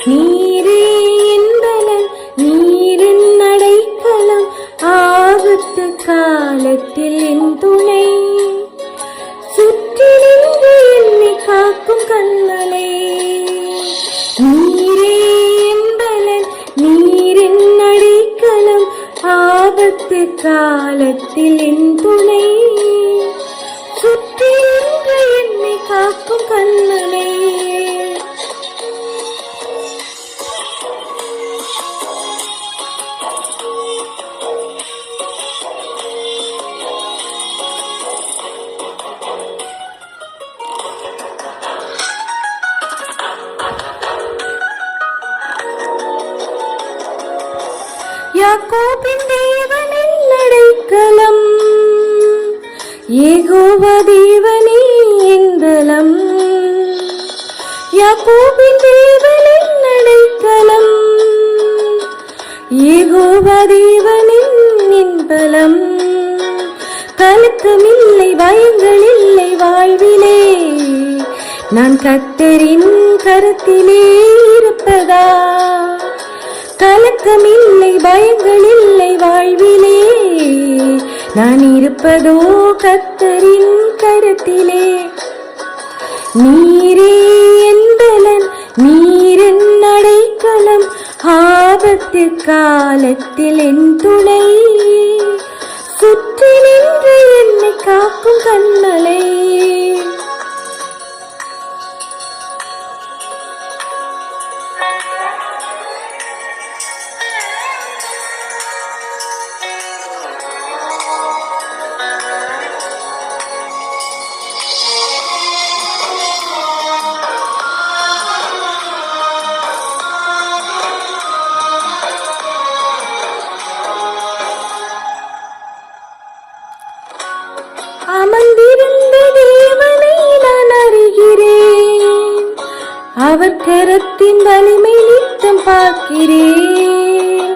நீரே என்பலன் நீரின் அடைக்கலம் ஆபத்து காலத்தில் என் துணை சுற்றி நின்று என்னை காக்கும் கண்மலை. நீரே என்பலன் நீரின் அடைக்கலம் ஆபத்து காலத்தில் என் துணை சுற்றி நின்று என்னை காக்கும் கண்மலை. யாக்கோபின் தேவனின் அடைக்கலம் யெகோவா தேவனே என் பலம். யாக்கோபின் தேவனின் அடைக்கலம் யெகோவா தேவனின் என் பலம். கலக்கமில்லை பயங்கள் இல்லை வாழ்விலே நான் கர்த்தரின் கரத்திலே இருப்பதா. கலக்கமில்லை பயங்கள் இல்லை வாழ்விலே நான் இருப்பதோ கர்த்தரின் கரத்திலே. நீரே என்பலன் நீரின் அடைக்கலம் ஆபத்து காலத்தில் என் துணை சுற்றி நின்று என்னை காக்கும் கண்மலை. அமர்ந்திருந்த தேவனை நான் அறிகிறேன், அவர் கரத்தின் வலிமை நித்தம் பார்க்கிறேன்.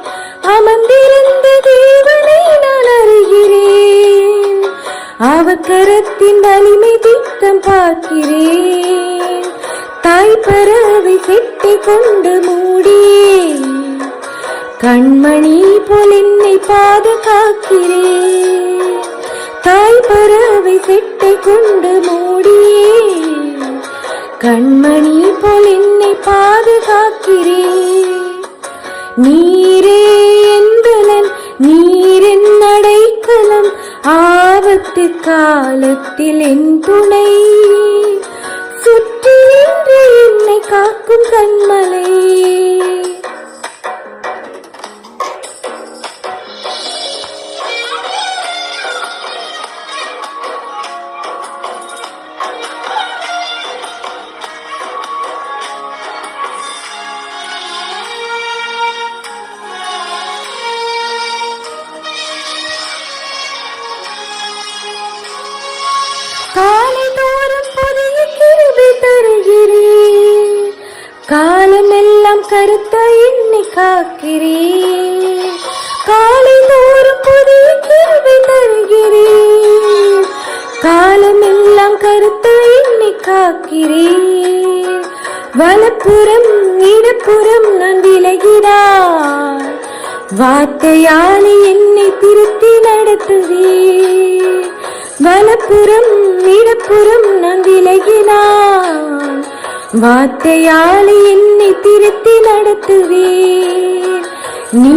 அமர்ந்திருந்த தேவனை நான் அறிகிறேன், அவர் கரத்தின் வலிமை நித்தம் பார்க்கிறேன். தாய் பறவை செட்டை கொண்டு மூடியே கண்மணி போல் என்னை பாதுகாக்கிறேன். தாய் பறவை செட்டை கொண்டு மூடியே கண்மணி போல் என்னை பாதுகாக்கிறேன். நீரே என்பலன் நீரின் அடைக்கலம் ஆபத்து காலத்தில் என் துணை சுற்றி நின்று என்னை காக்கும் கண்மலை. காலைதோறும் புதிய கிருபை தருகிறேன், காலமெல்லாம் கருத்த என்னை காக்கிறேன். காலைதோறும் புதிய கிருபை தருகிறேன், காலமெல்லாம் கருத்த என்னை காக்கிறேன். வலப்புறம் இடப்புறம் நான் விலகினார், வார்த்தையாலே என்னை திருத்தி நடத்துவேன். வலப்புறம் இடப்புறம் நான் விலகினான், வார்த்தையாலே என்னை திருத்தி நடத்துவேன். நீ